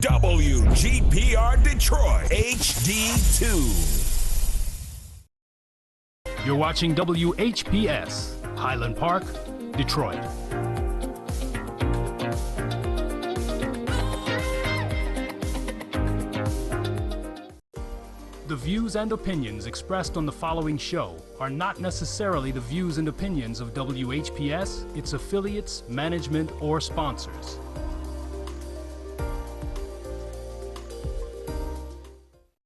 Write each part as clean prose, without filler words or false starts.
WGPR Detroit HD2. You're watching WHPS, Highland Park, Detroit. The views and opinions expressed on the following show are not necessarily the views and opinions of WHPS, its affiliates, management, or sponsors.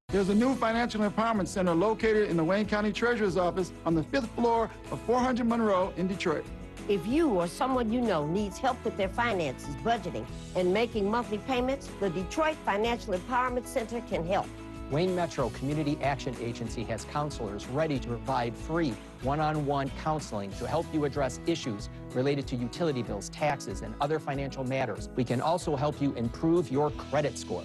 There's a new financial empowerment center located in the Wayne County Treasurer's Office on the 5th floor of 400 Monroe in Detroit. If you or someone you know needs help with their finances, budgeting, and making monthly payments, the Detroit Financial Empowerment Center can help. Wayne Metro Community Action Agency has counselors ready to provide free one-on-one counseling to help you address issues related to utility bills, taxes, and other financial matters. We can also help you improve your credit score.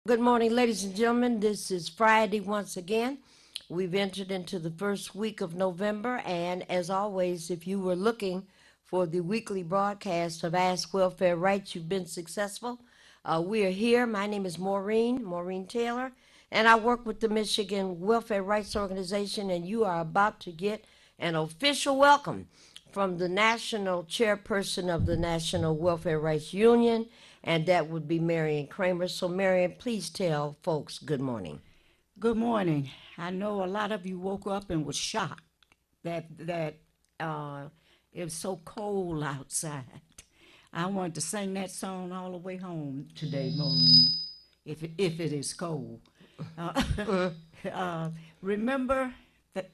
Good morning, ladies and gentlemen. This is Friday once again. We've entered into the first week of November, and as always, if you were looking for the weekly broadcast of Ask Welfare Rights, you've been successful. We are here. My name is Maureen Taylor, and I work with the Michigan Welfare Rights Organization, and you are about to get an official welcome from the national chairperson of the National Welfare Rights Union, and that would be Marion Kramer. So, Marion, please tell folks good morning. Good morning. I know a lot of you woke up and was shocked that it was so cold outside. I wanted to sing that song all the way home today morning, if it is cold. Remember that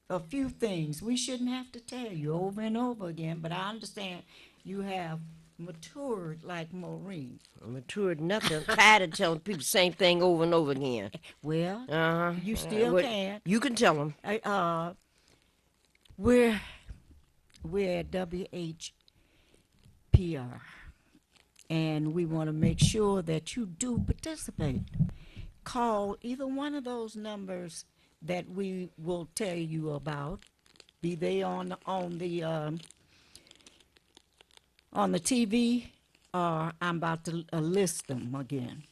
a few things we shouldn't have to tell you over and over again, but I understand you have matured like Maureen. Matured nothing. Tired of telling people the same thing over and over again. Well, you still can. You can tell them. We're at WHPR, and we want to make sure that you do participate. Call either one of those numbers that we will tell you about, be they on the TV, or I'm about to list them again.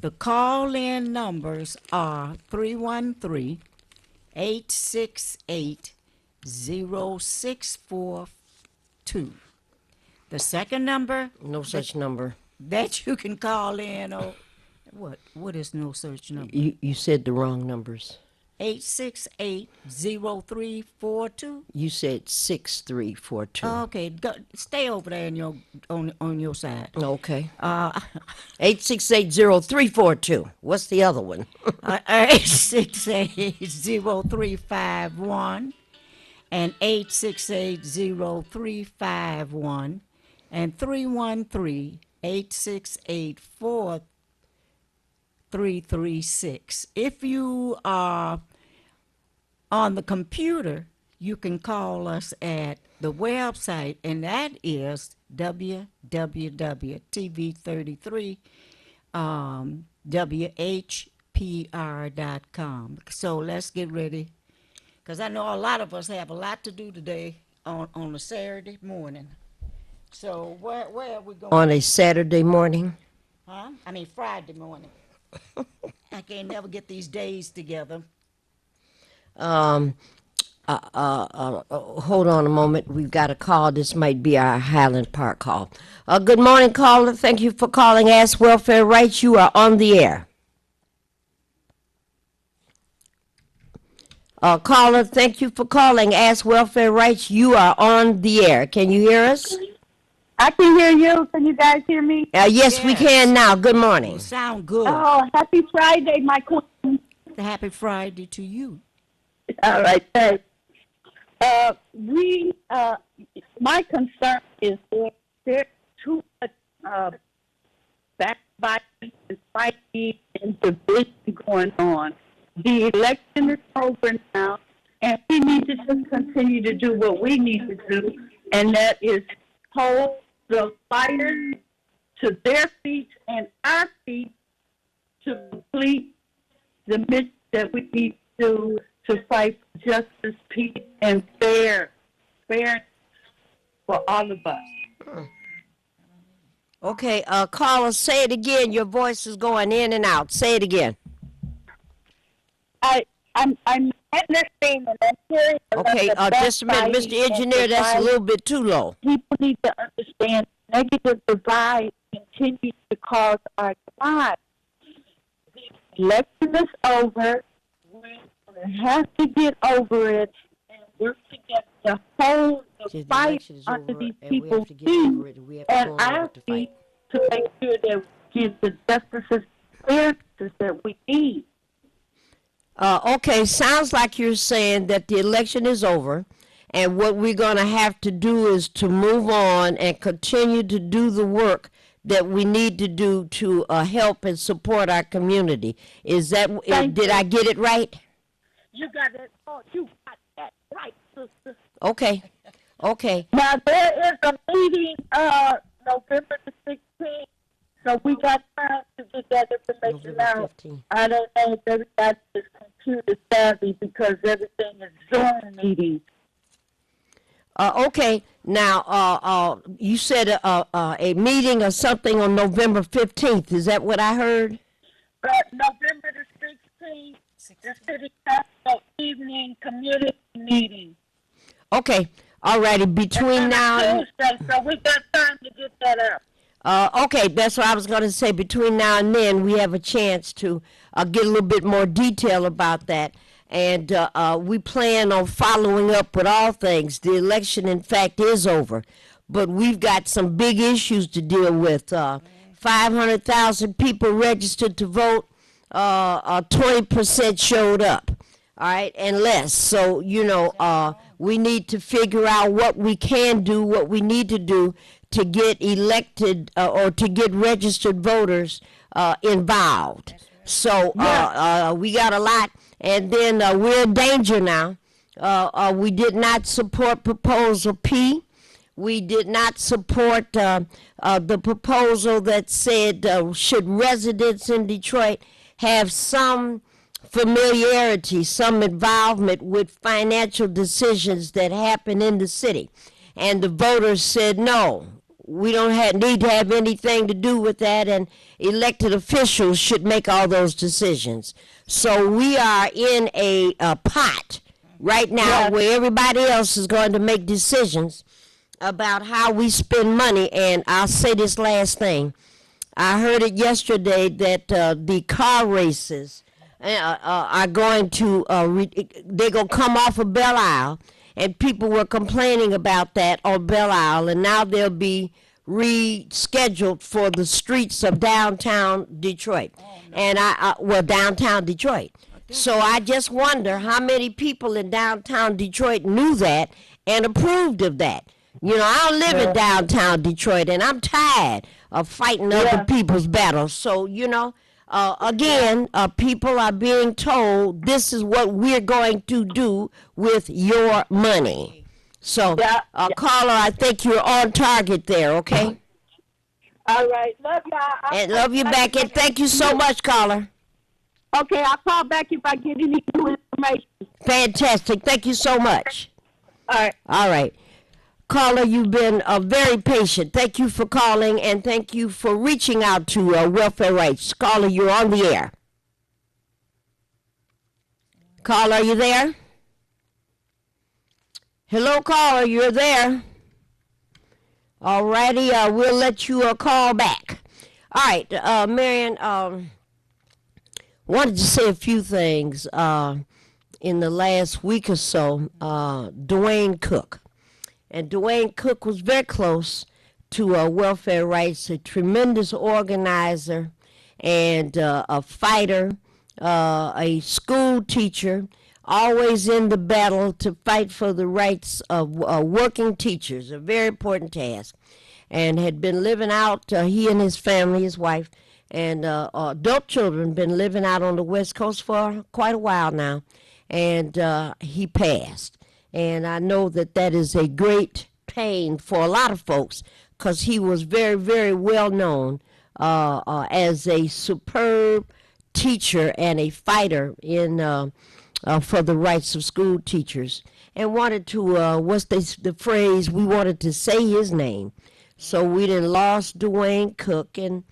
The call-in numbers are 313-868-0642. The second number? No such number. That you can call in. What is no such number? You said the wrong numbers. 868-0342. You said 6342. Okay, stay over there on your side. Okay. 868-0342. What's the other one? 868-0351 and 868-0351 and 313-868-4336. If you are on the computer, you can call us at the website, and that is www.tv33 WHPR.com. So let's get ready, because I know a lot of us have a lot to do today on a Saturday morning. So where are we going? On a Saturday morning? Huh? I mean Friday morning. I can't never get these days together. Hold on a moment. We've got a call. This might be our Highland Park call. Good morning, caller. Thank you for calling Ask Welfare Rights. You are on the air. Caller, thank you for calling Ask Welfare Rights. You are on the air. Can you hear us? I can hear you. Can you guys hear me? Yes, we can now. Good morning. You sound good. Oh, happy Friday, my queen. Happy Friday to you. All right, thanks. My concern is there's too much backbiting and fighting and division going on. The election is over now, and we need to just continue to do what we need to do, and that is hold the fighters to their feet and our feet to complete the mission that we need to fight for justice, peace, and fairness for all of us. Okay, caller, say it again. Your voice is going in and out. Say it again. I'm listening and I'm hearing. Okay, just a minute, Mr. Engineer, that's a little bit too low. People need to understand negative divide continues to cause our divide. The election is over. We have to get over it and work together to hold the fight under these people's feet and our feet to make sure that we give the justice and fairness that we need. Okay, sounds like you're saying that the election is over, and what we're going to have to do is to move on and continue to do the work that we need to do to help and support our community. Is that, did I get it right? You got it. Oh, you got that right, sister. Okay, okay. Now, there is a meeting November the 16th, so we got time to get that information November out. 15th. I don't know if everybody is computer savvy because everything is Zoom meetings. Okay, now, you said a meeting or something on November 15th. Is that what I heard? November the 16th, the City Council evening community meeting. Okay, all righty, between now and... Tuesday, so we got time to get that out. Okay, that's what I was going to say. Between now and then, we have a chance to get a little bit more detail about that. And we plan on following up with all things. The election, in fact, is over. But we've got some big issues to deal with. 500,000 people registered to vote. 20% showed up. All right, and less. So, you know, we need to figure out what we can do, what we need to do to get elected or to get registered voters involved. So we got a lot, and then we're in danger now. We did not support Proposal P. We did not support the proposal that said should residents in Detroit have some familiarity, some involvement with financial decisions that happen in the city. And the voters said no. We don't need to have anything to do with that, and elected officials should make all those decisions. So we are in a pot right now where everybody else is going to make decisions about how we spend money. And I'll say this last thing. I heard it yesterday that the car races are going to, they're going to come off of Belle Isle. And people were complaining about that on Belle Isle, and now they'll be rescheduled for the streets of downtown Detroit. And downtown Detroit. So I just wonder how many people in downtown Detroit knew that and approved of that. You know, I don't live in downtown Detroit, and I'm tired of fighting other people's battles. So, you know, again, people are being told this is what we're going to do with your money. So, caller, I think you're on target there, okay? All right. Love y'all. And love you back, and thank you so much, caller. Okay, I'll call back if I get any new information. Fantastic. Thank you so much. All right. All right. Caller, you've been very patient. Thank you for calling, and thank you for reaching out to Welfare Rights. Caller, you're on the air. Caller, are you there? Hello, caller, you're there. All righty, we'll let you call back. All right, Marion, wanted to say a few things. In the last week or so, Dwayne Cook. And Dwayne Cook was very close to Welfare Rights, a tremendous organizer and a fighter, a school teacher, always in the battle to fight for the rights of working teachers, a very important task, and had been living out, he and his family, his wife, and adult children been living out on the West Coast for quite a while now, and he passed. And I know that that is a great pain for a lot of folks because he was very, very well known as a superb teacher and a fighter in for the rights of school teachers, and wanted to what's the phrase, we wanted to say his name, so we done lost Dwayne Cook, and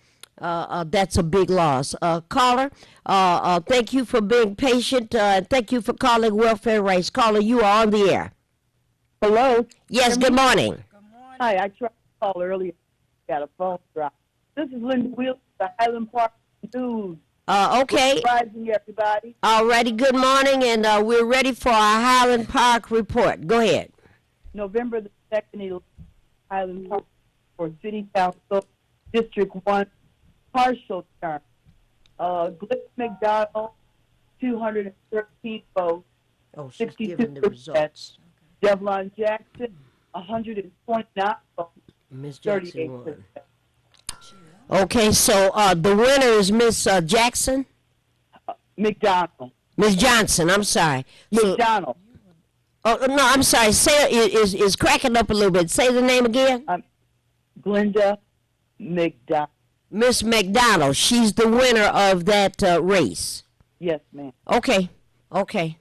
that's a big loss. Caller, thank you for being patient, and thank you for calling Welfare Rights. Caller, you are on the air. Hello. Yes, good morning. Hi, I tried to call earlier. Got a phone drop. This is Linda Wheeler, the Highland Park News. Okay. Good rising, everybody. Alrighty, good morning, and we're ready for our Highland Park report. Go ahead. November the 2nd, Highland Park for City Council, District 1, partial term. Glenn McDonald, 213 votes. Oh, she's giving the 62%. results. Devlon Jackson, 129 votes. Miss Jackson 38%. won. Okay, so the winner is Miss Jackson? McDonald. Miss Johnson, I'm sorry. So, McDonald. oh, no, I'm sorry. Say is cracking up a little bit. Say the name again. Glenda McDonald. Miss McDonald. She's the winner of that race. Yes, ma'am. Okay. Okay.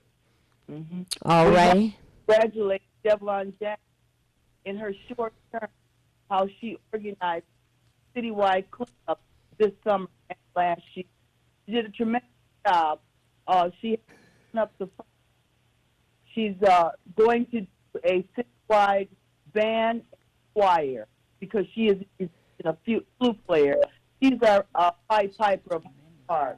Mm-hmm. All righty. Congratulate Devlon Jackson in her short term, how she organized citywide cleanup this summer and last year. She did a tremendous job. She cleaned up the. She's going to do a citywide band choir because she is a flute player. She's our Pied Piper of the park.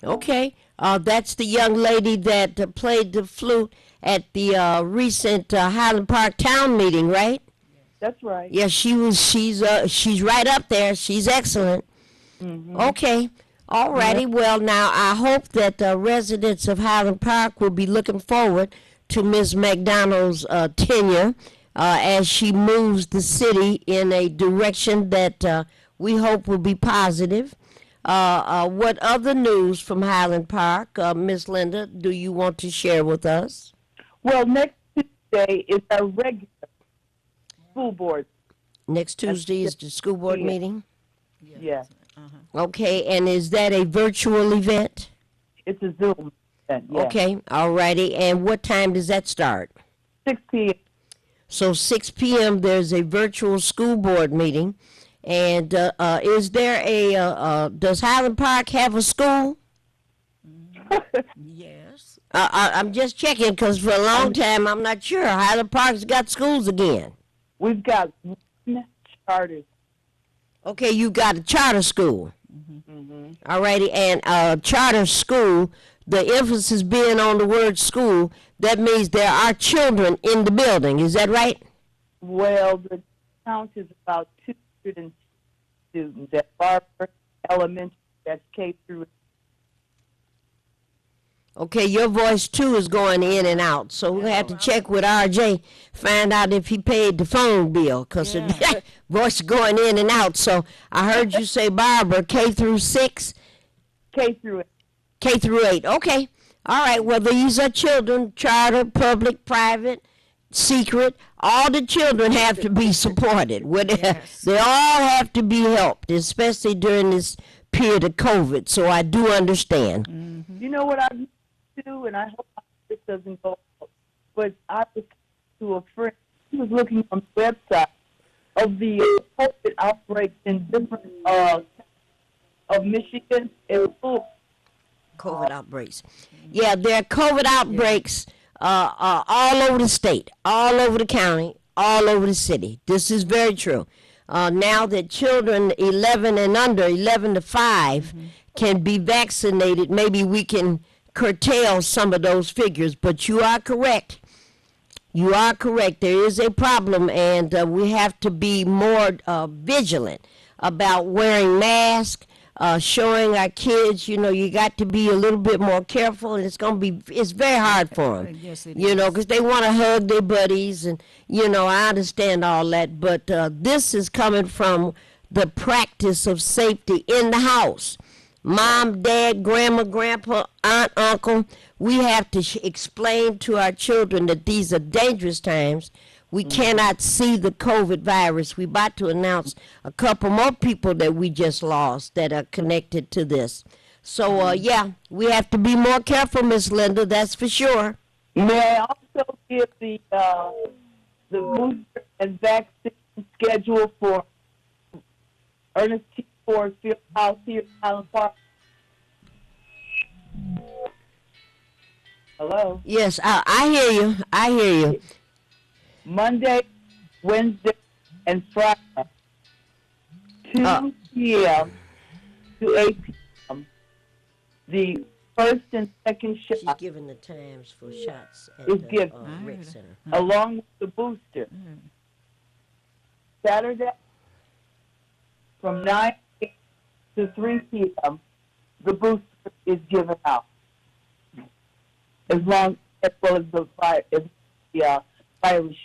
Okay. That's the young lady that played the flute at the recent Highland Park Town meeting, right? That's right. Yeah, she's right up there. She's excellent. Mm-hmm. Okay. All righty. Well, now I hope that residents of Highland Park will be looking forward to Ms. McDonald's tenure as she moves the city in a direction that we hope will be positive. What other news from Highland Park, Miss Linda, do you want to share with us? Well, next Tuesday is our regular school board. Next Tuesday is the school board meeting? Yes. Okay, and is that a virtual event? It's a Zoom event, yes. Okay, all righty. And what time does that start? 6 p.m. So 6 p.m. there's a virtual school board meeting. And is there does Highland Park have a school? Yes. I'm just checking because for a long time I'm not sure. Highland Park's got schools again. We've got one charter. Okay, you got a charter school. Mm-hmm. All righty, and charter school, the emphasis being on the word school, that means there are children in the building. Is that right? Well, the count is about 200 students at Barber Elementary. That's K through. Okay, your voice too is going in and out, so we'll have to check with RJ, find out if he paid the phone bill, because the voice is going in and out. So I heard you say Barber, K through 6? K through 8. K through 8, okay. All right, well, these are children, charter, public, private, secret. All the children have to be supported. They all have to be helped, especially during this period of COVID, so I do understand. Mm-hmm. You know what I do, and I hope this doesn't go out, but I was to a friend. He was looking on the website of the COVID outbreaks in different of Michigan and Florida. COVID outbreaks. Yeah, there are COVID outbreaks all over the state, all over the county, all over the city. This is very true. Now that children 11 and under, 11 to 5, can be vaccinated, maybe we can curtail some of those figures. But you are correct. You are correct. There is a problem, and we have to be more vigilant about wearing masks, showing our kids, you got to be a little bit more careful, and it's very hard for them, Yes, it because they want to hug their buddies, and, I understand all that, but this is coming from the practice of safety in the house. Mom, dad, grandma, grandpa, aunt, uncle, we have to explain to our children that these are dangerous times. We cannot see the COVID virus. We're about to announce a couple more people that we just lost that are connected to this. So, yeah, we have to be more careful, Miss Linda, that's for sure. May I also give the booster and vaccine schedule for Ernest T. Ford Field House here in Highland Park? Hello? Yes, I hear you. I hear you. Monday, Wednesday, and Friday, 2 p.m. to 8 p.m. The first and second She's shot giving the times for shots at is the given, Rec Center. along with the booster. Saturday, from 9 to 3 p.m., the booster is given out. As well as the virus.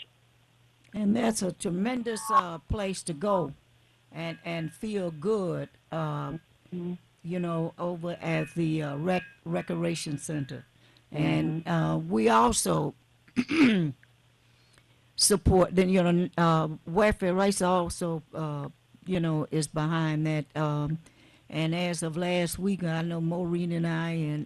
And that's a tremendous place to go and feel good, you know, over at the Recreation Center. And we also support, then, you know, Welfare Rights also, you know, is behind that. And as of last week, I know Maureen and I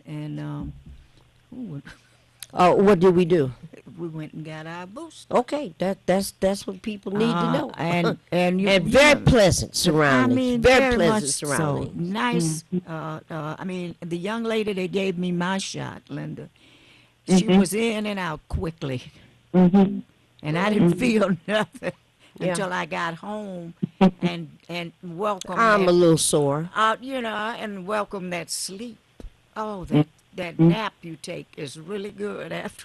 What did we do? we went and got our booster. Okay, that's what people need to know. And you, And you very know, pleasant surroundings. I mean, very very pleasant much surroundings. So nice. I mean, the young lady that gave me my shot, Linda, she was in and out quickly, and I didn't feel nothing Yeah. until I got home and welcome. I'm a little sore. you know, and welcome that sleep. Oh, that nap you take is really good after.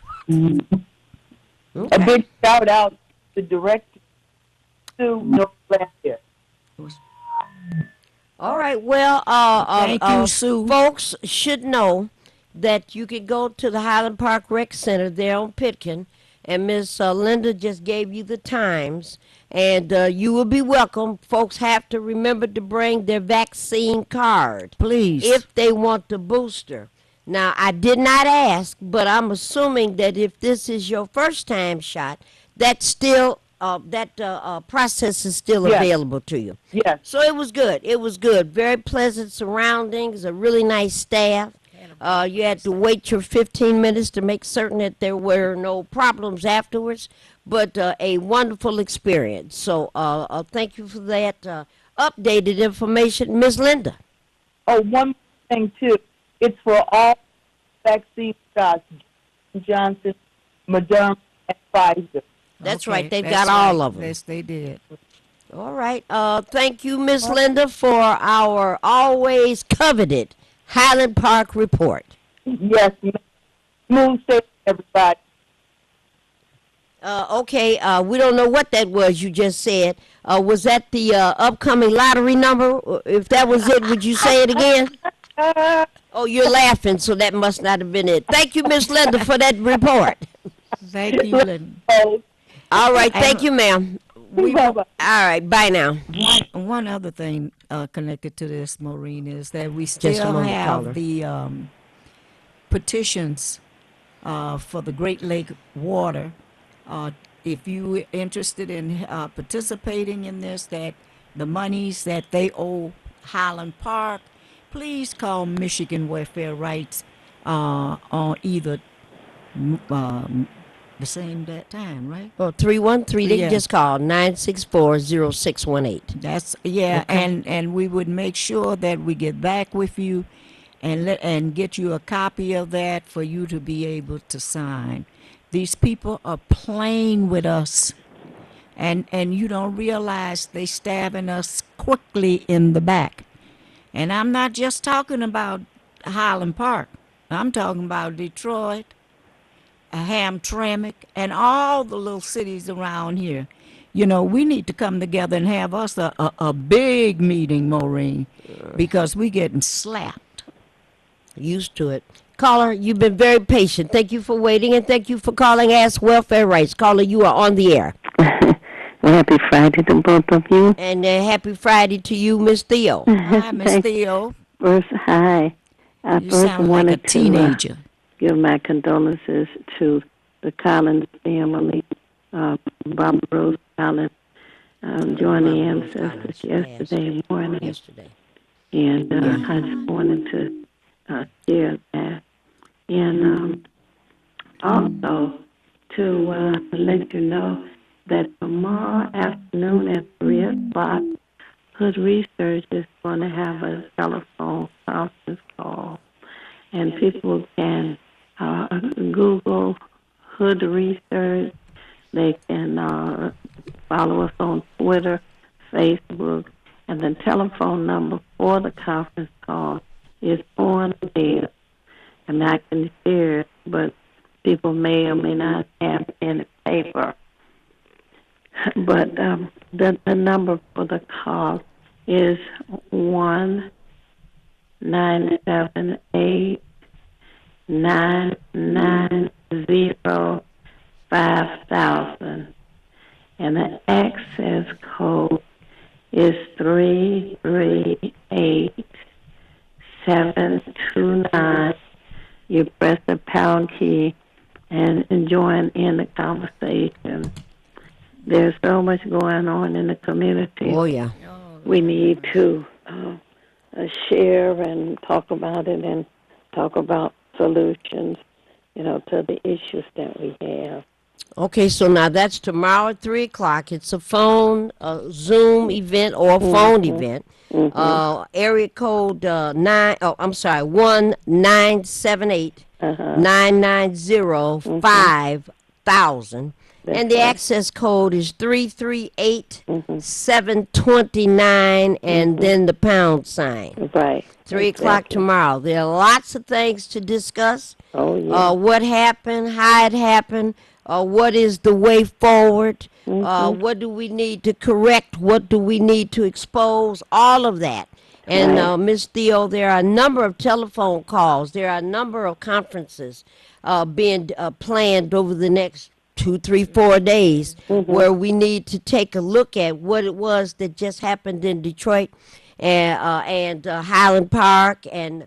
A big shout out to Director Sue Northland. All right, well, Thank you, Sue. folks should know that you can go to the Highland Park Rec Center there on Pitkin, and Miss Linda just gave you the times, and you will be welcome. Folks have to remember to bring their vaccine card, Please. if they want the booster. Now, I did not ask, but I'm assuming that if this is your first time shot, that's still process is still Yes. available to you. Yes. So it was good. It was good. Very pleasant surroundings, a really nice staff. You had to wait your 15 minutes to make certain that there were no problems afterwards, but a wonderful experience. So thank you for that updated information, Ms. Linda. Oh, one more thing too. It's for all vaccine shots: Johnson, Moderna, and Pfizer. That's Okay, right. They've that's got all right. of them. Yes, they did. All right. Thank you, Miss Linda, for our always coveted Highland Park report. Yes, smooth sailing, everybody. Okay, we don't know what that was you just said. Was that the upcoming lottery number? If that was it, would you say it again? Oh, you're laughing, so that must not have been it. Thank you, Miss Linda, for that report. Thank you, Linda. Oh, All right, thank you, ma'am. bye-bye. All right, bye now. One other thing connected to this, Maureen, is that we a still moment, have caller. the petitions for the Great Lake water. If you are interested in participating in this, that the monies that they owe Highland Park, please call Michigan Welfare Rights on either the same time, right? Oh, 313, they Yeah. can just call 964-0618. That's and we would make sure that we get back with you and get you a copy of that for you to be able to sign. These people are playing with us, and you don't realize they stabbing us quickly in the back. And I'm not just talking about Highland Park. I'm talking about Detroit, Hamtramck, and all the little cities around here. You know, we need to come together and have us a big meeting, Maureen, because we getting slapped. Used to it. Caller, you've been very patient. Thank you for waiting, and thank you for calling Ask Welfare Rights. Caller, you are on the air. Well, happy Friday to both of you. And happy Friday to you, Miss Theo. Hi, Miss Theo. First, hi. I You first sound like a wanted to teenager. give my condolences to the Collins family, Barbara Rose Collins, joined the ancestors yesterday morning. And I just wanted to share that. And also to let you know that tomorrow afternoon at 3 o'clock, Hood Research is going to have a telephone conference call. And people can Google Hood Research. They can follow us on Twitter, Facebook, and the telephone number for the conference call is on there. And I can share it, but people may or may not have pen and paper. But the number for the call is 1-978-990-5000. And the access code is 338729. You press the pound key and join in the conversation. There's so much going on in the community. Oh, yeah. We need to share and talk about it and talk about solutions, to the issues that we have. Okay, so now that's tomorrow at 3 o'clock. It's a phone, Zoom event or a phone event. Area code 1-978-990-5000. And the access code is 338-729 and then the pound sign. Right. 3 o'clock tomorrow. There are lots of things to discuss. Oh, yeah. What happened, how it happened, what is the way forward, what do we need to correct, what do we need to expose, all of that. And Ms. Theo, there are a number of telephone calls, there are a number of conferences being planned over the next 2, 3, 4 days where we need to take a look at what it was that just happened in Detroit and Highland Park and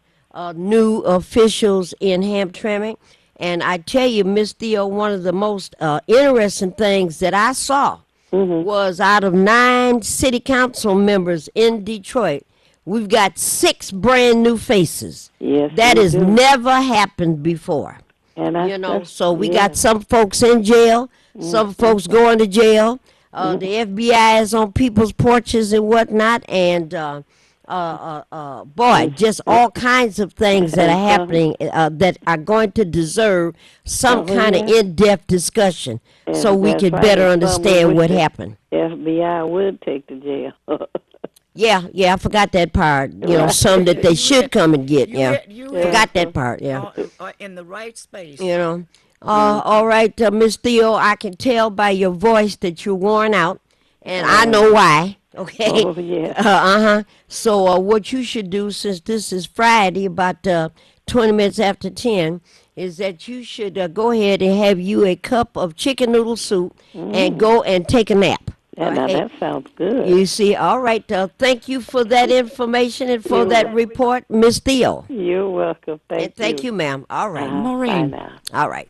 new officials in Hamtramck. And I tell you, Miss Theo, one of the most interesting things that I saw was out of 9 city council members in Detroit, we've got 6 brand new faces. Yes, that has never happened before. And so we got some folks in jail, some folks going to jail. The FBI is on people's porches and whatnot, and boy, just all kinds of things that are happening that are going to deserve some kind of in-depth discussion, so we can better understand what happened. FBI would take to jail. Yeah, I forgot that part. Some that they should come and get. Forgot that part. Yeah. In the right space. All right, Miss Theo, I can tell by your voice that you're worn out, and I know why. Okay. Oh, yeah. So what you should do, since this is Friday, about 20 minutes after 10, is that you should go ahead and have you a cup of chicken noodle soup and go and take a nap. Yeah, now that sounds good. You see, all right. Thank you for that information and for that report, Miss Theo. You're welcome. Thank you, ma'am. All right. Maureen. All right.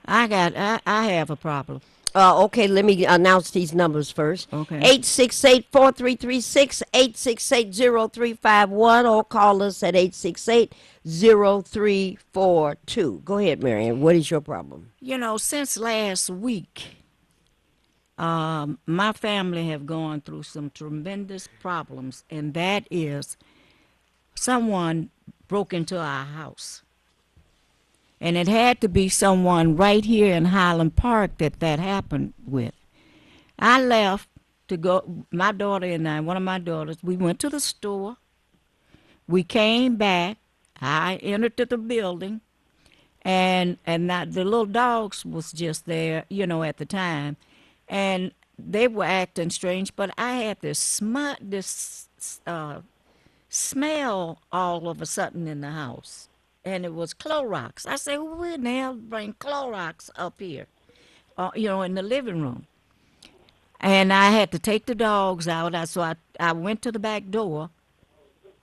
I have a problem. Okay, let me announce these numbers first. Okay. 868-4336, 868-0351, or call us at 868-0342. Go ahead, Marianne. What is your problem? Since last week, my family have gone through some tremendous problems, and that is someone broke into our house. And it had to be someone right here in Highland Park that happened with. I left to go, my daughter and I, one of my daughters, we went to the store. We came back. I entered the building, and the little dogs was just there, at the time. And they were acting strange, but I had this smell all of a sudden in the house. And it was Clorox. I said, who in the hell bring Clorox up here, in the living room? And I had to take the dogs out. I went to the back door,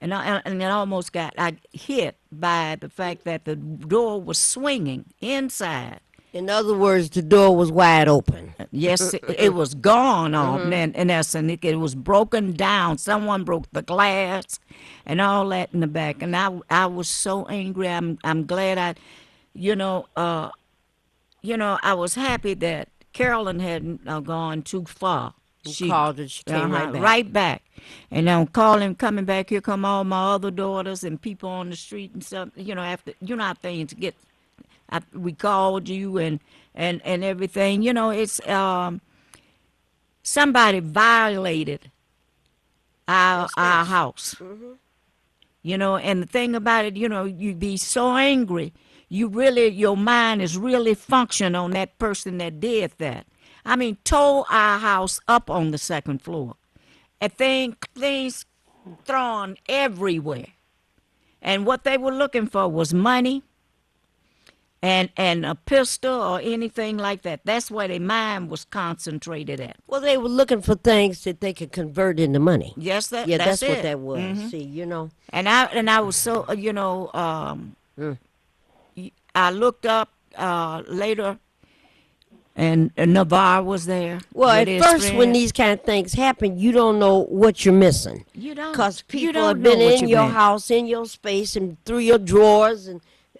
and I almost got hit by the fact that the door was swinging inside. In other words, the door was wide open. Yes, it was gone off, in essence. It was broken down. Someone broke the glass and all that in the back. And I was so angry. I'm glad I was happy that Carolyn hadn't gone too far. She called and she came right back. Right back. And I'm coming back. Here come all my other daughters and people on the street and stuff. After how things get. We called you and everything. It's somebody violated our house. And the thing about it, you'd be so angry. Your mind is really functioning on that person that did that. I mean, tore our house up on the second floor. And things thrown everywhere. And what they were looking for was money and a pistol or anything like that. That's where their mind was concentrated at. Well, they were looking for things that they could convert into money. Yes, that's what that was. Mm-hmm. See, And I was so, I looked up later, and Navarre was there. Well, at first, when these kind of things happen, you don't know what you're missing. You don't. Because people have been in your house, in your space, and through your drawers,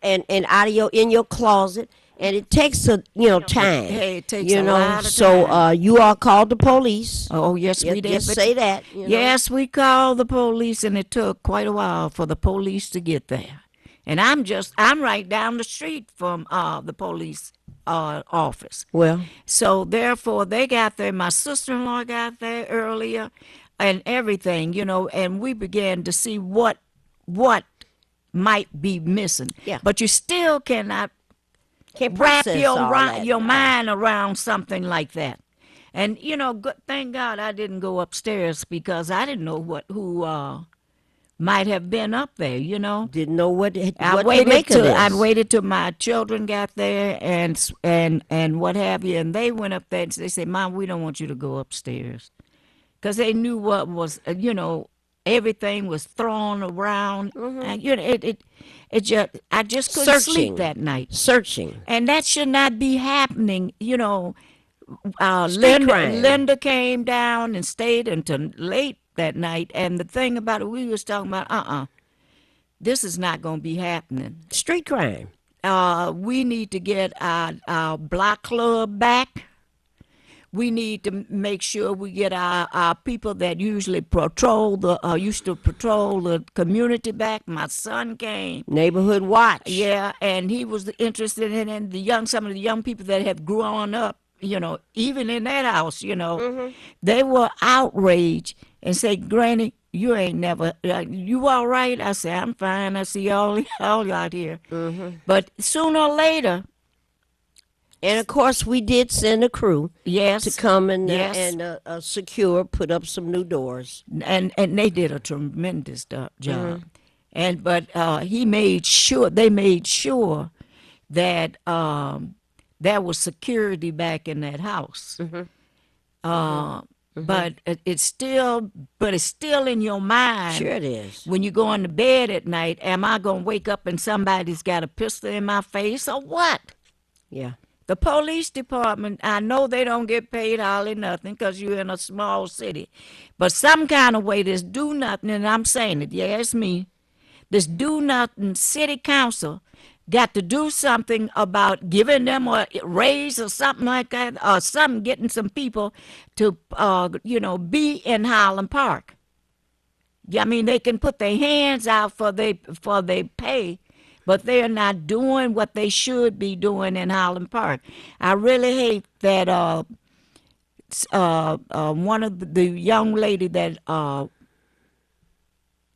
and out of in your closet, and it takes time. Hey, it takes a lot of time. So you all called the police. Oh, yes, we did. Just say that. Yes, we called the police, and it took quite a while for the police to get there. And I'm right down the street from the police office. Well, so therefore they got there. My sister-in-law got there earlier, and everything, and we began to see what might be missing. Yeah. But you still can't wrap your mind around something like that. And thank God I didn't go upstairs because I didn't know who might have been up there. Didn't know what I waited till my children got there and what have you, and they went up there and they said, "Mom, we don't want you to go upstairs," because they knew what was everything was thrown around, and I just couldn't sleep that night. Searching, and that should not be happening. Street crime. Linda came down and stayed until late that night, and the thing about it, we was talking about, this is not going to be happening. Street crime. We need to get our block club back. We need to make sure we get our people that usually used to patrol the community back. My son came. Neighborhood watch. Yeah, and he was interested in some of the young people that have grown up, even in that house, They were outraged and said, "Granny, you ain't never, you all right?" I said, "I'm fine. I see all out here." But sooner or later, and of course, we did send a crew. Yes, to come and put up some new doors. And they did a tremendous job. But they made sure that there was security back in that house. But it's still in your mind. Sure it is. When you go into bed at night, am I going to wake up and somebody's got a pistol in my face or what? Yeah. The police department, I know they don't get paid hardly nothing because you're in a small city. But some kind of way, this do nothing, and I'm saying it, yeah, it's me, this do nothing city council got to do something about giving them a raise or something like that, or something, getting some people to, be in Highland Park. I mean, they can put their hands out for they pay, but they're not doing what they should be doing in Highland Park. I really hate that one of the young lady that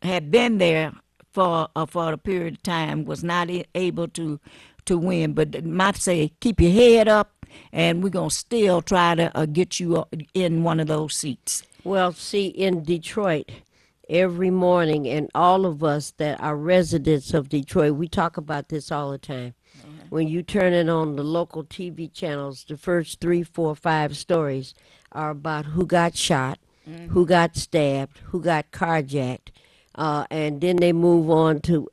had been there for a period of time was not able to win. But might say, keep your head up, and we're going to still try to get you in one of those seats. Well, see, in Detroit, every morning, and all of us that are residents of Detroit, we talk about this all the time. When you turn it on the local TV channels, the first 3, 4, 5 stories are about who got shot, who got stabbed, who got carjacked, and then they move on to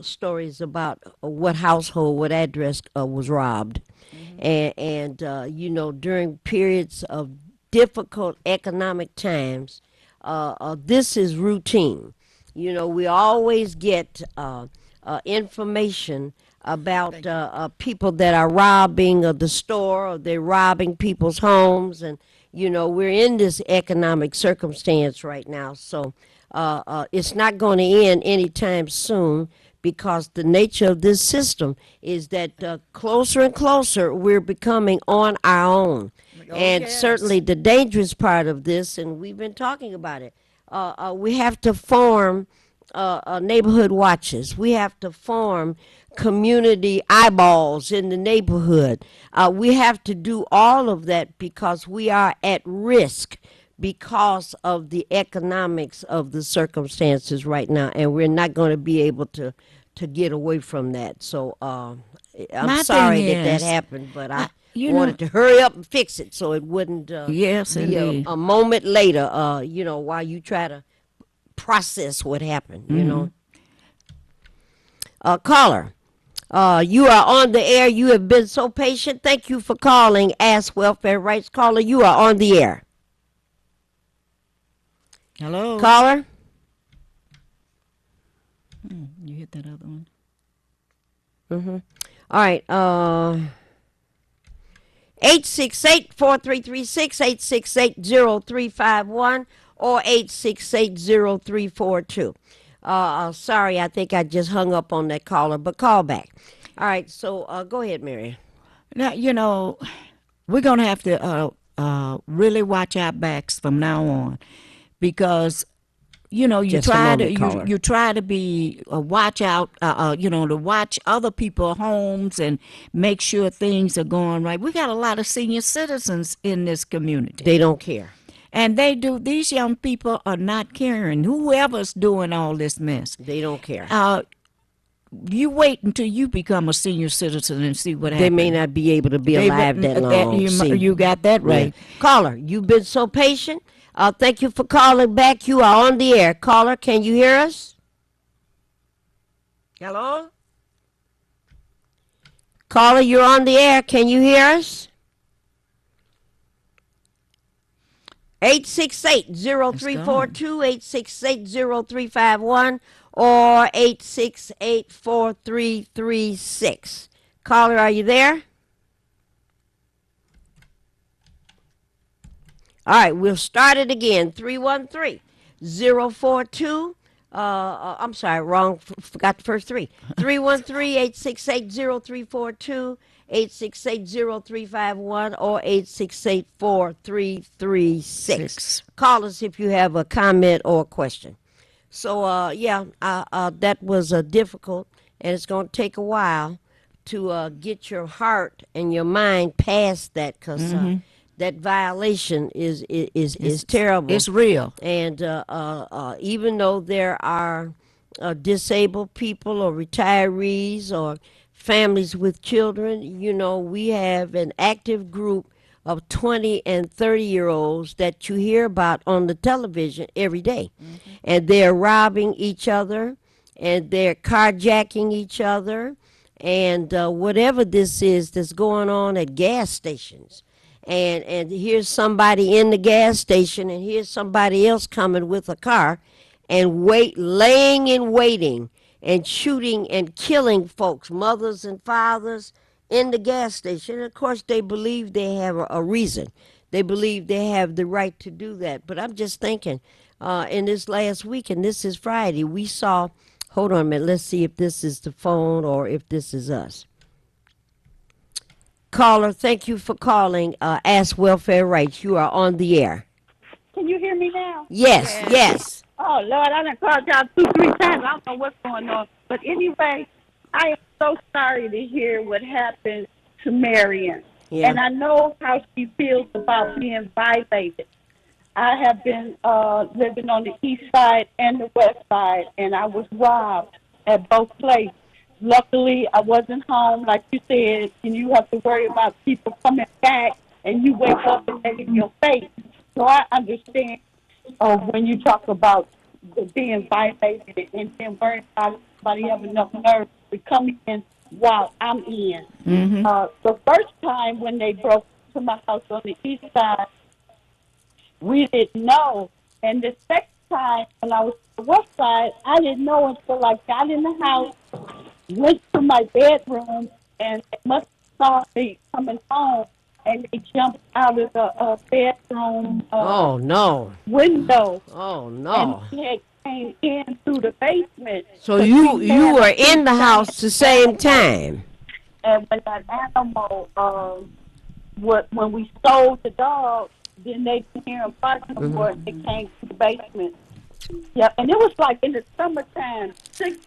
stories about what household, what address was robbed. And you know, during periods of difficult economic times, this is routine. You know, we always get information about people that are robbing the store, or they're robbing people's homes. And, you know, we're in this economic circumstance right now. So it's not going to end anytime soon, because the nature of this system is that closer and closer we're becoming on our own. And certainly the dangerous part of this, and we've been talking about it, we have to form neighborhood watches. We have to form community eyeballs in the neighborhood. We have to do all of that because we are at risk because of the economics of the circumstances right now, and we're not going to be able to get away from that. So I'm sorry that happened, but I wanted to hurry up and fix it so it wouldn't be a moment later, you know, while you try to process what happened, you know. Caller, you are on the air. You have been so patient. Thank you for calling Ask Welfare Rights. Caller, you are on the air. Hello. Caller? You hit that other one. All right. 868-4336, 868-0351, or 868-0342. Sorry, I think I just hung up on that caller, but call back. All right, so go ahead, Mary. Now, you know, we're going to have to really watch our backs from now on, because you know, you try to be watch out, you know, to watch other people's homes and make sure things are going right. We got a lot of senior citizens in this community. They don't care. And they do. These young people are not caring. Whoever's doing all this mess, they don't care. You wait until you become a senior citizen and see what happens. They may not be able to be alive that long. You got that right. Yeah. Caller, you've been so patient. Thank you for calling back. You are on the air. Caller, can you hear us? Hello? Caller, you're on the air. Can you hear us? 868-0342, 868-0351, or 868-4336. Caller, are you there? All right, we'll start it again. 313-042. I'm sorry, wrong. Forgot the first three. 313-868-0342, 868-0351, or 868-4336. Call us if you have a comment or a question. So, that was difficult, and it's going to take a while to get your heart and your mind past that, because that violation is terrible. It's real. And even though there are disabled people or retirees or families with children, you know, we have an active group of 20 and 30-year-olds that you hear about on the television every day. And they're robbing each other, and they're carjacking each other, and whatever this is that's going on at gas stations. And here's somebody in the gas station, and here's somebody else coming with a car, and laying in waiting and shooting and killing folks, mothers and fathers, in the gas station. And of course, they believe they have a reason. They believe they have the right to do that. But I'm just thinking, in this last week, and this is Friday, we saw, hold on a minute, let's see if this is the phone or if this is us. Caller, thank you for calling Ask Welfare Rights. You are on the air. Can you hear me now? Yes. Oh, Lord, I done called y'all 2-3 times. I don't know what's going on. But anyway, I am so sorry to hear what happened to Marion. Yeah. And I know how she feels about being violated. I have been living on the east side and the west side, and I was robbed at both places. Luckily, I wasn't home, like you said, and you have to worry about people coming back and you wake up and they're in your face. So I understand when you talk about being violated and then worrying about somebody having enough nerve to come in while I'm in. The first time when they broke to my house on the east side, we didn't know. And the second time when I was on the west side, I didn't know until I got in the house, went to my bedroom, and they must have saw me coming home, and they jumped out of the bedroom Oh, no. window. Oh, no. And they came in through the basement. So you were in the house the same time? And when that animal, when we sold the dog, then they didn't hear him barking no more, and they came to the basement. Yeah, and it was like in the summertime, 6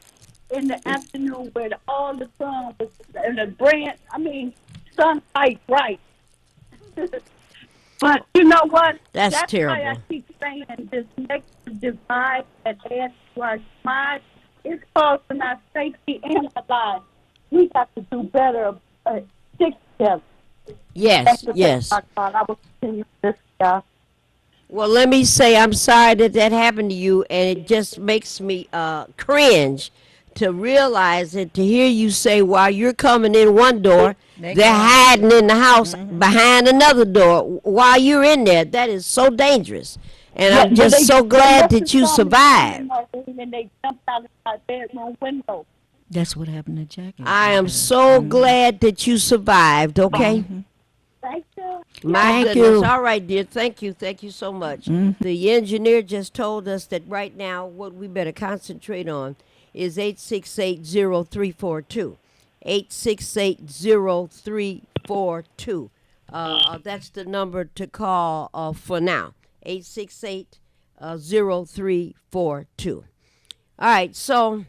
in the afternoon, where all the sun was, and the branch, sunlight bright. But you know what? That's terrible. terrible. Why I keep saying this negative divide that adds to our mind is causing our safety and our lives. We got to do better. Stick together. Yes, yes. I will continue this, y'all. Well, let me say I'm sorry that happened to you, and it just makes me cringe to realize it, to hear you say while you're coming in one door, they're hiding in the house behind another door while you're in there. That is so dangerous. And I'm just so glad that you survived. And they jumped out of my bedroom window. That's what happened to Jackie. I am so glad that you survived, okay? Thank you. My goodness. All right, dear. Thank you. Thank you so much. The engineer just told us that right now what we better concentrate on is 868-0342. 868-0342. That's the number to call for now. 868-0342. All right, so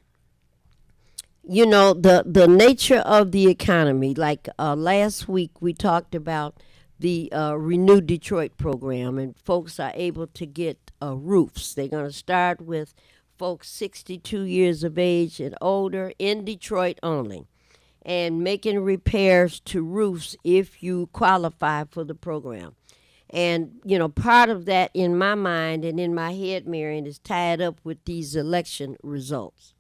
you know, the nature of the economy, like last week we talked about the Renew Detroit program, and folks are able to get roofs. They're going to start with folks 62 years of age and older in Detroit only, and making repairs to roofs if you qualify for the program. And, you know, part of that in my mind and in my head, Marion, is tied up with these election results.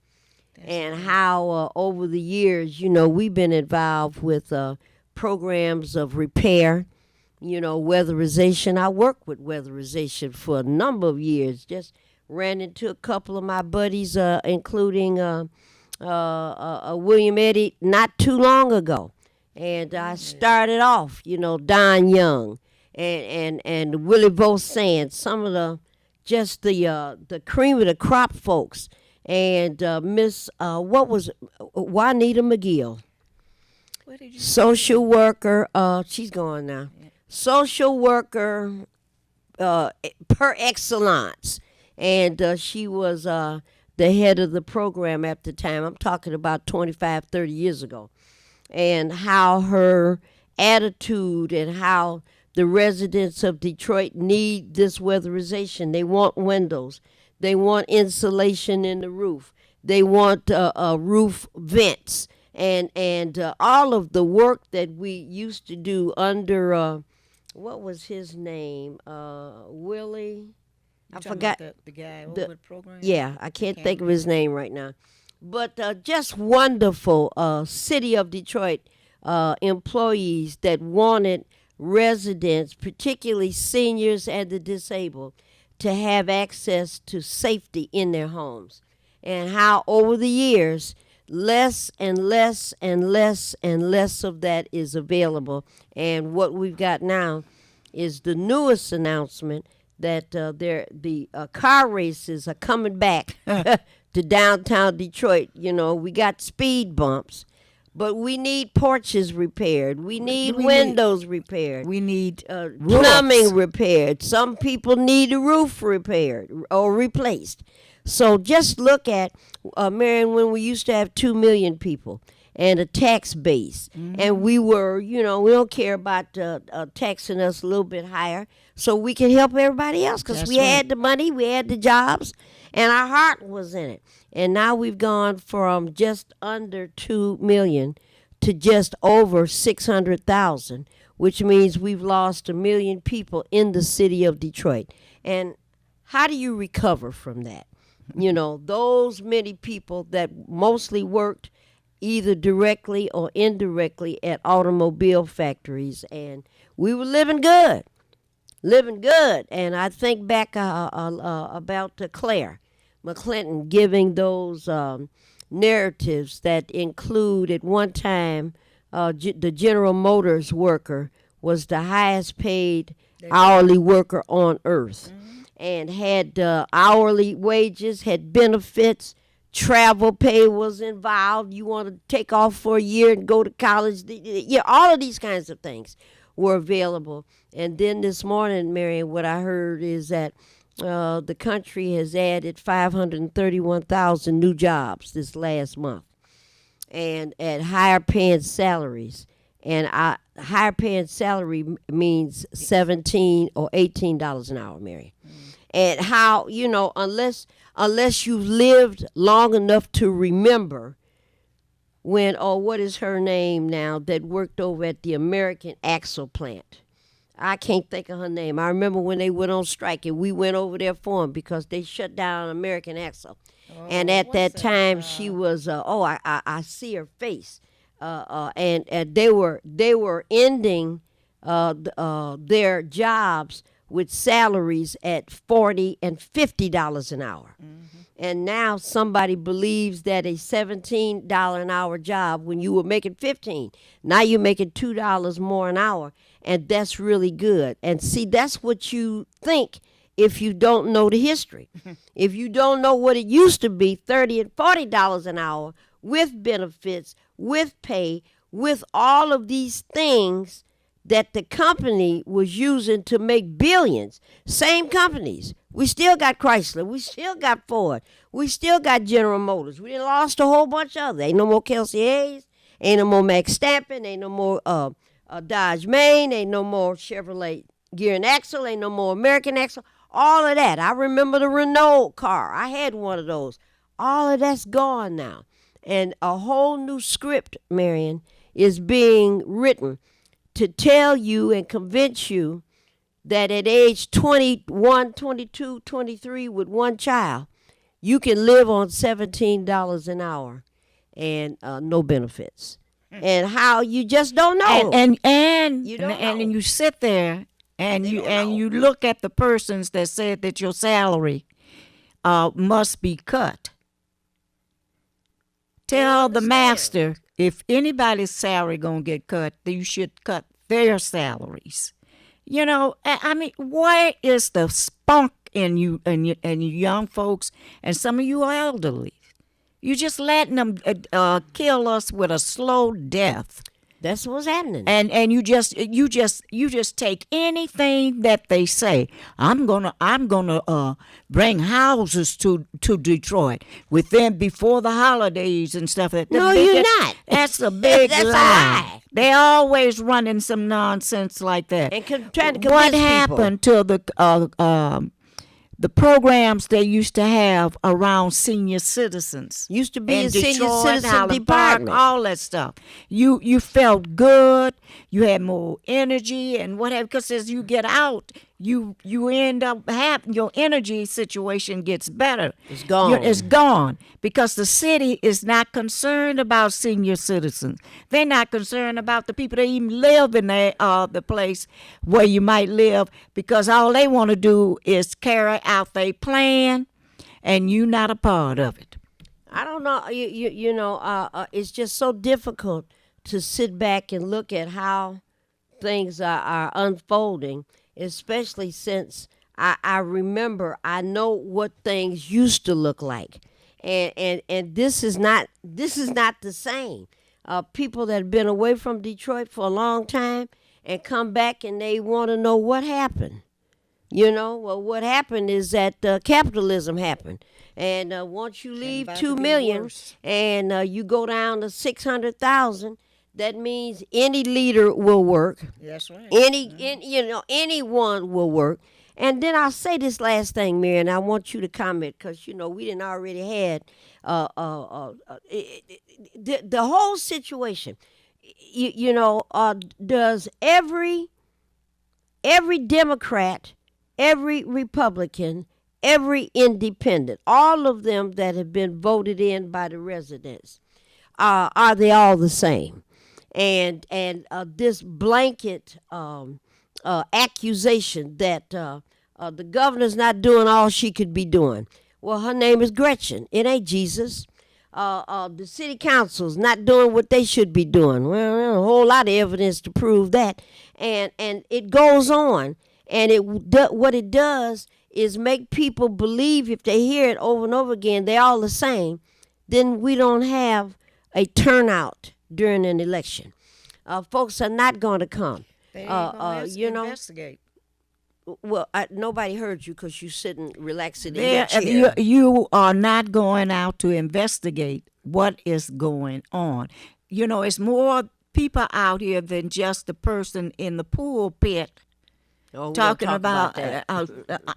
And how over the years, you know, we've been involved with programs of repair, you know, weatherization. I worked with weatherization for a number of years. Just ran into a couple of my buddies, including William Eddy, not too long ago. And I started off, you know, Don Young and Willie Vosan, some of the cream of the crop folks. And Miss, Juanita McGill, social worker, she's gone now, social worker per excellence. And she was the head of the program at the time. I'm talking about 25, 30 years ago. And how her attitude and how the residents of Detroit need this weatherization. They want windows. They want insulation in the roof. They want roof vents, and all of the work that we used to do under what was his name? Willie. I forgot the guy over the program. Yeah, I can't think of his name right now. But just wonderful city of Detroit employees that wanted residents, particularly seniors and the disabled, to have access to safety in their homes, and how over the years less and less and less and less of that is available. And what we've got now is the newest announcement that the car races are coming back to downtown Detroit. You know, we got speed bumps, but we need porches repaired. We need windows repaired. We need plumbing repaired. Some people need a roof repaired or replaced. So just look at, Marion, when we used to have 2 million people and a tax base, and we were, you know, we don't care about taxing us a little bit higher so we can help everybody else, because we had the money, we had the jobs, and our heart was in it. And now we've gone from just under 2 million to just over 600,000, which means we've lost 1 million people in the city of Detroit. And how do you recover from that? You know, those many people that mostly worked either directly or indirectly at automobile factories, and we were living good. And I think back about Claire McClinton giving those narratives that include at one time the General Motors worker was the highest paid hourly worker on earth, and had hourly wages, had benefits, travel pay was involved. You want to take off for a year and go to college. Yeah, all of these kinds of things were available. And then this morning, Marion, what I heard is that the country has added 531,000 new jobs this last month, and at higher paying salaries. And higher paying salary means $17 or $18 an hour, Mary. And how, you know, unless you've lived long enough to remember when, what is her name now, that worked over at the American Axle plant. I can't think of her name. I remember when they went on strike and we went over there for them because they shut down American Axle. And at that time, she was, I see her face. And they were ending their jobs with salaries at $40 and $50 an hour. And now somebody believes that a $17 an hour job when you were making $15, now you're making $2 more an hour, and that's really good. And see, that's what you think if you don't know the history. If you don't know what it used to be, $30 and $40 an hour with benefits, with pay, with all of these things that the company was using to make billions. Same companies. We still got Chrysler. We still got Ford. We still got General Motors. We lost a whole bunch of others. Ain't no more Kelsey Hayes. Ain't no more Max Stampin. Ain't no more Dodge Main. Ain't no more Chevrolet Gear and Axle. Ain't no more American Axle. All of that. I remember the Renault car. I had one of those. All of that's gone now. And a whole new script, Marion, is being written to tell you and convince you that at age 21, 22, 23 with one child, you can live on $17 an hour and no benefits. And how you just don't know. And you don't know. And you sit there and you look at the persons that said that your salary must be cut. Tell the master, if anybody's salary gonna get cut, you should cut their salaries. You know, I mean, where is the spunk in you and you young folks and some of you elderly? You just letting them kill us with a slow death. That's what's happening. And you just take anything that they say. I'm gonna bring houses to Detroit before the holidays and stuff. No, you're not. That's a big That's lie. a lie. They always running some nonsense like that. And trying to convince what people. happened to the programs they used to have around senior citizens? Used to be in a senior Detroit, citizen Highland department. Park, all that stuff. You felt good. You had more energy and whatever. Because as you get out, you end up your energy situation gets better. It's gone. It's gone because the city is not concerned about senior citizens. They're not concerned about the people that even live in the place where you might live, because all they want to do is carry out their plan, and you're not a part of it. I don't know. You know, it's just so difficult to sit back and look at how things are unfolding, especially since I remember, I know what things used to look like, and this is not the same. People that have been away from Detroit for a long time and come back and they want to know what happened. You know, well, what happened is that capitalism happened. And once you leave 2 million and you go down to 600,000, that means any leader will work. That's right. Anyone will work. And then I'll say this last thing, Mary, and I want you to comment because, you know, we didn't already had the whole situation. does every Democrat, every Republican, every independent, all of them that have been voted in by the residents, are they all the same? And this blanket accusation that the governor's not doing all she could be doing. Well, her name is Gretchen. It ain't Jesus. The city council's not doing what they should be doing. Well, there's a whole lot of evidence to prove that, and it goes on, and what it does is make people believe, if they hear it over and over again, they're all the same. Then we don't have a turnout during an election. Folks are not going to come. They ain't gonna investigate. Well, nobody heard you because you sitting relaxing in your chair. You are not going out to investigate what is going on. It's more people out here than just the person in the pulpit talking about that.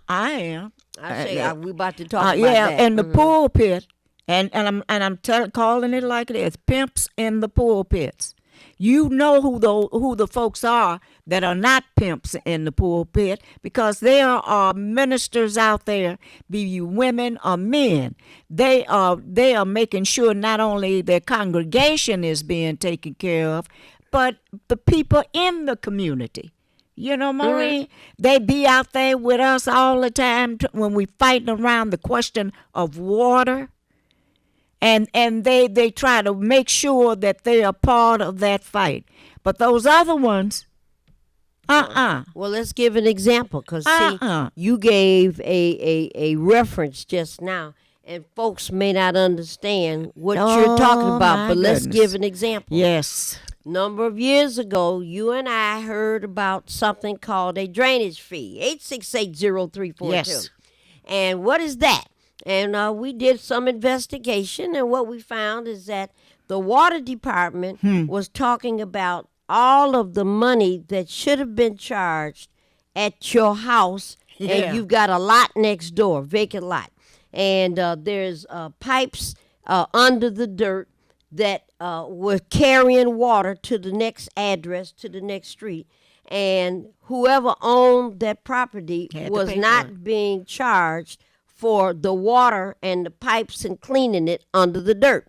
I am. I say we about to talk about that. In the pulpit, and I'm calling it like it is. Pimps in the pulpits. You know who the folks are that are not pimps in the pulpit, because there are ministers out there, be you women or men. They are making sure not only their congregation is being taken care of, but the people in the community. Maureen, they be out there with us all the time when we fighting around the question of water. And they try to make sure that they are part of that fight. But those other ones, Well, let's give an example, because see, you gave a reference just now, and folks may not understand what you're talking about, but let's give an example. Yes. Number of years ago, you and I heard about something called a drainage fee, 8680342. Yes. And what is that? And we did some investigation, and what we found is that the water department was talking about all of the money that should have been charged at your house, and you've got a lot next door, vacant lot. And there's pipes under the dirt that were carrying water to the next address, to the next street. And whoever owned that property was not being charged for the water and the pipes and cleaning it under the dirt.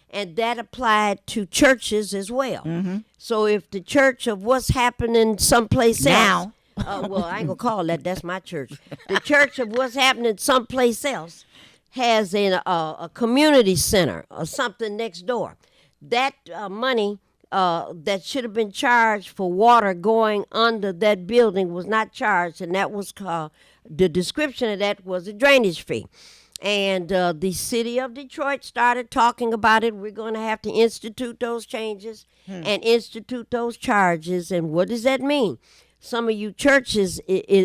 And that applied to churches as well. Mm-hmm. So if the church of what's happening someplace else, well, I ain't gonna call that, that's my church. The church of what's happening someplace else has a community center or something next door. That money that should have been charged for water going under that building was not charged, and that was the description of that was a drainage fee. And the city of Detroit started talking about it. We're going to have to institute those changes and institute those charges. And what does that mean? Some of you churches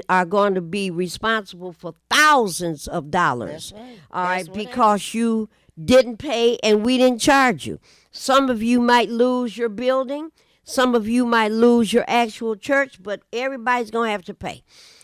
are going to be responsible for thousands of dollars. That's right. All right, because you didn't pay and we didn't charge you. Some of you might lose your building. Some of you might lose your actual church, but everybody's going to have to pay.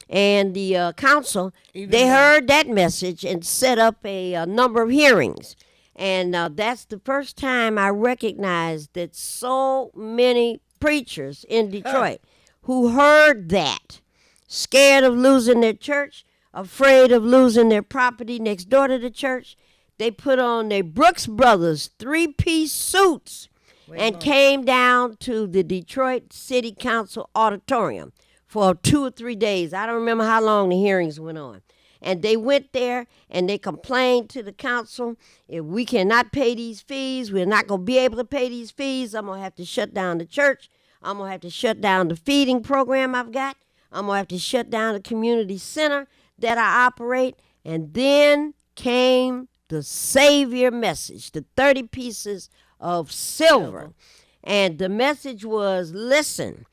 And the council, they heard that message and set up a number of hearings. And that's the first time I recognized that so many preachers in Detroit who heard that, scared of losing their church, afraid of losing their property next door to the church, they put on their Brooks Brothers 3-piece suits and came down to the Detroit City Council auditorium for 2 or 3 days. I don't remember how long the hearings went on. And they went there and they complained to the council, if we cannot pay these fees, we're not going to be able to pay these fees, I'm going to have to shut down the church. I'm going to have to shut down the feeding program I've got. I'm going to have to shut down the community center that I operate. And then came the Savior message, the 30 pieces of silver. And the message was, listen,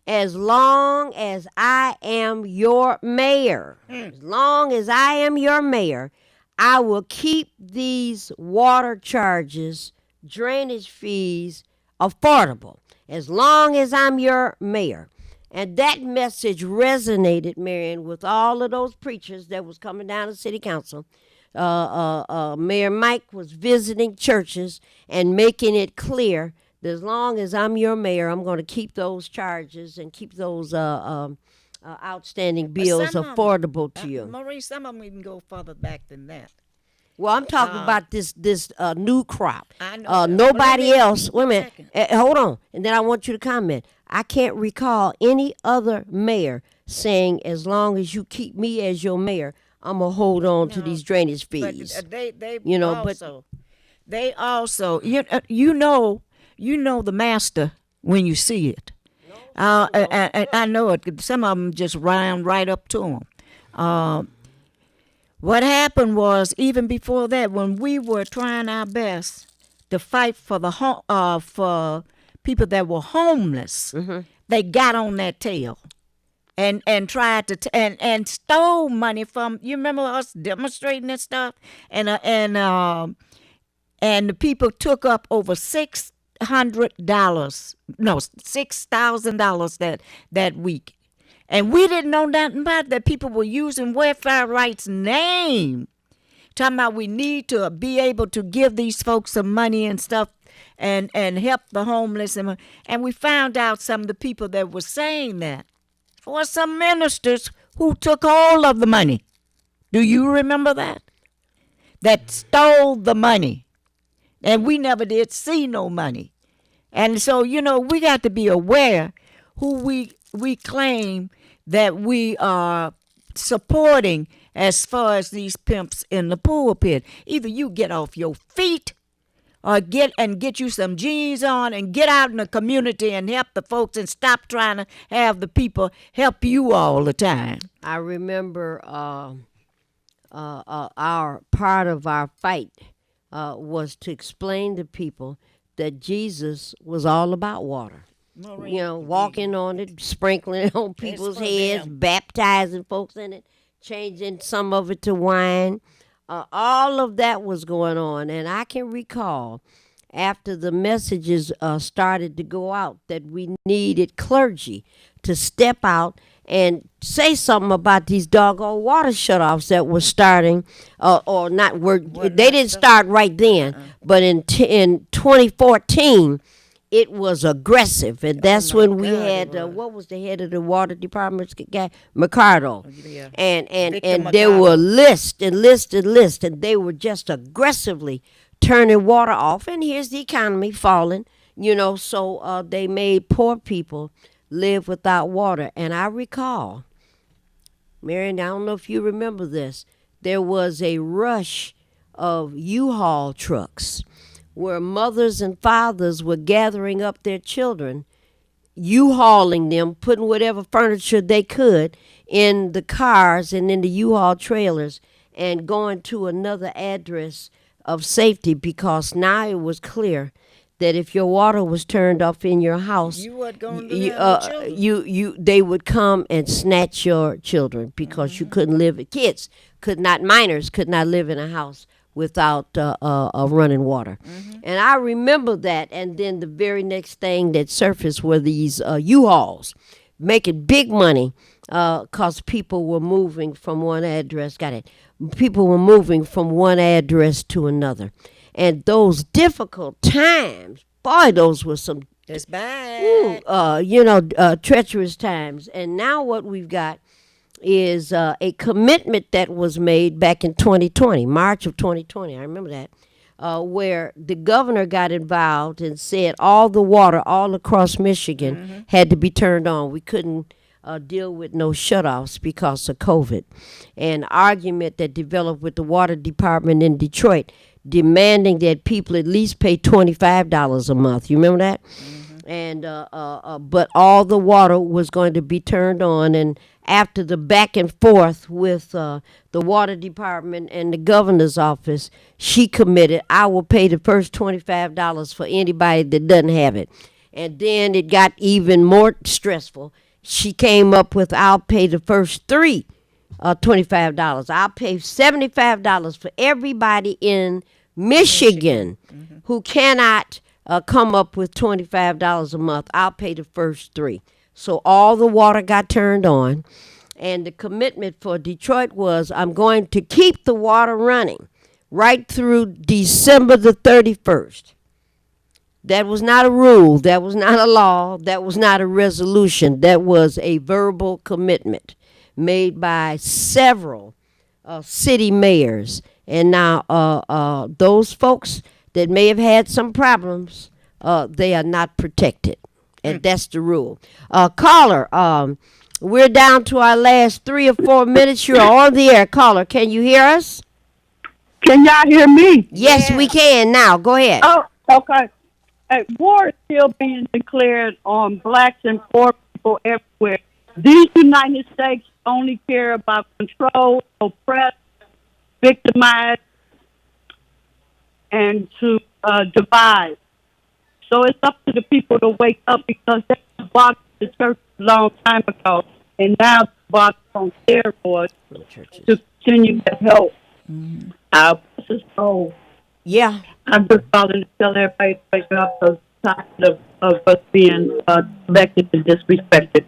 as long as I am your mayor, as long as I am your mayor, I will keep these water charges, drainage fees affordable, as long as I'm your mayor. And that message resonated, Marion, with all of those preachers that was coming down to city council. Mayor Mike was visiting churches and making it clear as long as I'm your mayor, I'm going to keep those charges and keep those outstanding bills affordable to you. Maurice, some of them even go further back than that. Well, I'm talking about this new crop. I know. Nobody else. Wait a minute. Hold on. And then I want you to comment. I can't recall any other mayor saying, as long as you keep me as your mayor, I'm going to hold on to these drainage fees. But they also, they also, you know the master when you see it. I know it. Some of them just round right up to them. What happened was, even before that, when we were trying our best to fight for for people that were homeless, they got on that tail and tried to and stole money from. You remember us demonstrating and stuff, and the people took up over $6,000 that week. And we didn't know nothing about that. People were using welfare rights name, talking about we need to be able to give these folks some money and stuff and help the homeless. And we found out some of the people that were saying that were some ministers who took all of the money. Do you remember that? That stole the money. And we never did see no money. And so, we got to be aware who we claim that we are supporting as far as these pimps in the pulpit. Either you get off your feet or get you some jeans on and get out in the community and help the folks and stop trying to have the people help you all the time. I remember our part of our fight was to explain to people that Jesus was all about water. Walking on it, sprinkling it on people's heads, baptizing folks in it, changing some of it to wine. All of that was going on. And I can recall after the messages started to go out that we needed clergy to step out and say something about these doggone water shutoffs that were starting, or not. They didn't start right then, but in 2014, it was aggressive, and that's when we had what was the head of the water department guy, McCardle, and there were lists, and they were just aggressively turning water off. And here's the economy falling, so they made poor people live without water. And I recall, Marion, I don't know if you remember this, there was a rush of U-Haul trucks where mothers and fathers were gathering up their children, U-Hauling them, putting whatever furniture they could in the cars and in the U-Haul trailers and going to another address of safety, because now it was clear that if your water was turned off in your house, you weren't going to they would come and snatch your children because you couldn't live. Minors could not live in a house without running water. And I remember that. And then the very next thing that surfaced were these U-Hauls making big money because people were moving from one address. People were moving from one address to another. And those difficult times, boy, those were some it's bad. Treacherous times. And now what we've got is a commitment that was made back in 2020, March of 2020. I remember that, where the governor got involved and said all the water all across Michigan had to be turned on. We couldn't deal with no shutoffs because of COVID. An argument that developed with the water department in Detroit, demanding that people at least pay $25 a month. You remember that? And but all the water was going to be turned on. And after the back and forth with the water department and the governor's office, she committed, I will pay the first $25 for anybody that doesn't have it. And then it got even more stressful. She came up with, I'll pay the first three $25. I'll pay $75 for everybody in Michigan who cannot come up with $25 a month. I'll pay the first three. So all the water got turned on, and the commitment for Detroit was, I'm going to keep the water running right through December the 31st. That was not a rule. That was not a law. That was not a resolution. That was a verbal commitment made by several city mayors. And now those folks that may have had some problems, they are not protected. And that's the rule. Caller, we're down to our last 3 or 4 minutes. You're on the air. Caller, can you hear us? Can y'all hear me? Yes, we can now. Go ahead. Oh, okay. War is still being declared on blacks and poor people everywhere. These United States only care about control, oppress, victimize, and to divide. So it's up to the people to wake up, because they bought the church a long time ago, and now they bought on steroids to continue to help our soul. Yeah. I'm just calling to tell everybody to wake up, because it's tired of us being elected and disrespected.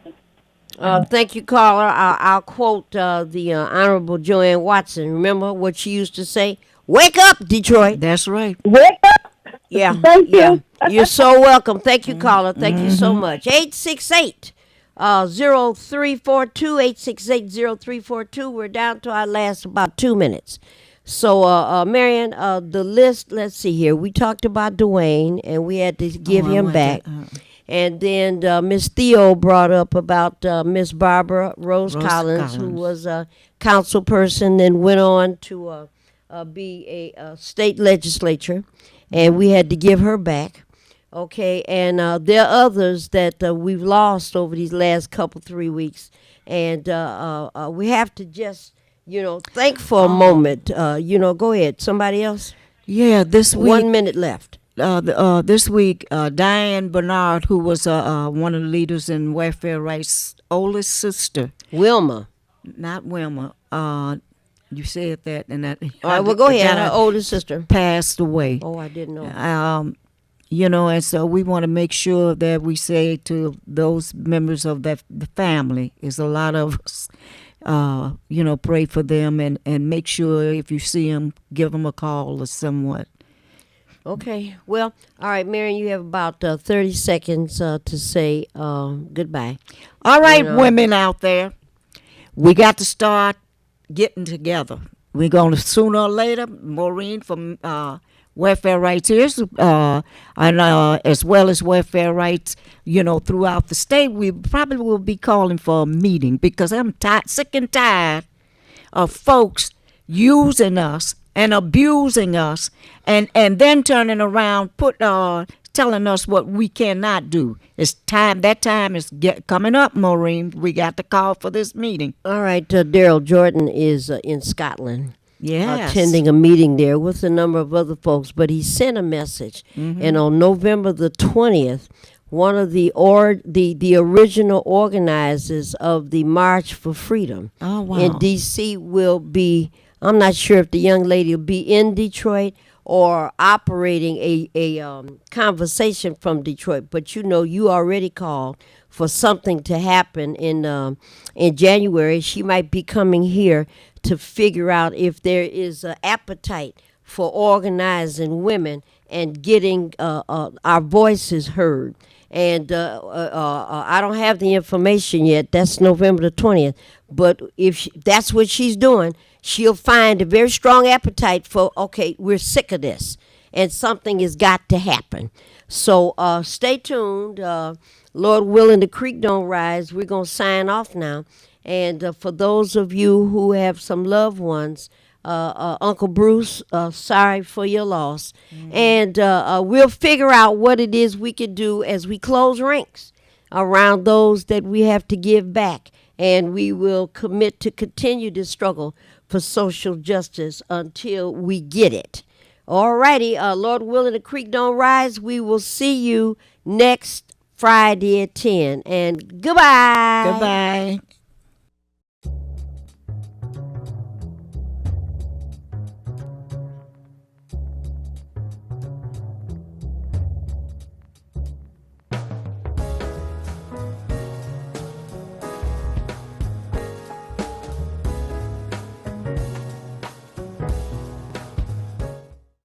Thank you, caller. I'll quote the Honorable Joanne Watson. Remember what she used to say? Wake up, Detroit. That's right. Wake up! Yeah. Thank you. You're so welcome. Thank you, caller. Thank you so much. 868 0342 868 0342. We're down to our last about 2 minutes. So, Marion, the list, let's see here. We talked about Dwayne, and we had to give him back. And then Miss Theo brought up about Miss Barbara Rose Collins, who was a council person and went on to be a state legislature, and we had to give her back. Okay, and there are others that we've lost over these last 3 weeks, and we have to just, think for a moment. Go ahead. Somebody else? Yeah, this week. 1 minute left. This week, Diane Bernard, who was one of the leaders in welfare rights' oldest sister. Wilma. Not Wilma. You said that. And that. All right, well, go ahead. Her oldest sister. Passed away. Oh, I didn't know. And so we want to make sure that we say to those members of the family, is a lot of us, pray for them and make sure if you see them, give them a call or somewhat. Okay. Well, all right, Marion, you have about 30 seconds to say goodbye. All right, women out there, we got to start getting together. We're going to, sooner or later, Maureen from Welfare Rights here, and as well as welfare rights, throughout the state, we probably will be calling for a meeting, because I'm sick and tired of folks using us and abusing us, and then turning around, telling us what we cannot do. It's time. That time is coming up, Maureen. We got to call for this meeting. All right, Daryl Jordan is in Scotland. Yes. Attending a meeting there with a number of other folks, but he sent a message, and on November the 20th, one of the original organizers of the March for Freedom in D.C. will be. I'm not sure if the young lady will be in Detroit or operating a conversation from Detroit, but you already called for something to happen in January. She might be coming here to figure out if there is an appetite for organizing women and getting our voices heard. And I don't have the information yet. That's November the 20th. But if that's what she's doing, she'll find a very strong appetite for, okay, we're sick of this, and something has got to happen. So stay tuned. Lord willing, the creek don't rise. We're going to sign off now. And for those of you who have some loved ones, Uncle Bruce, sorry for your loss. And we'll figure out what it is we can do as we close ranks around those that we have to give back. And we will commit to continue to struggle for social justice until we get it. All righty. Lord willing, the creek don't rise. We will see you next Friday at 10. And goodbye. Goodbye.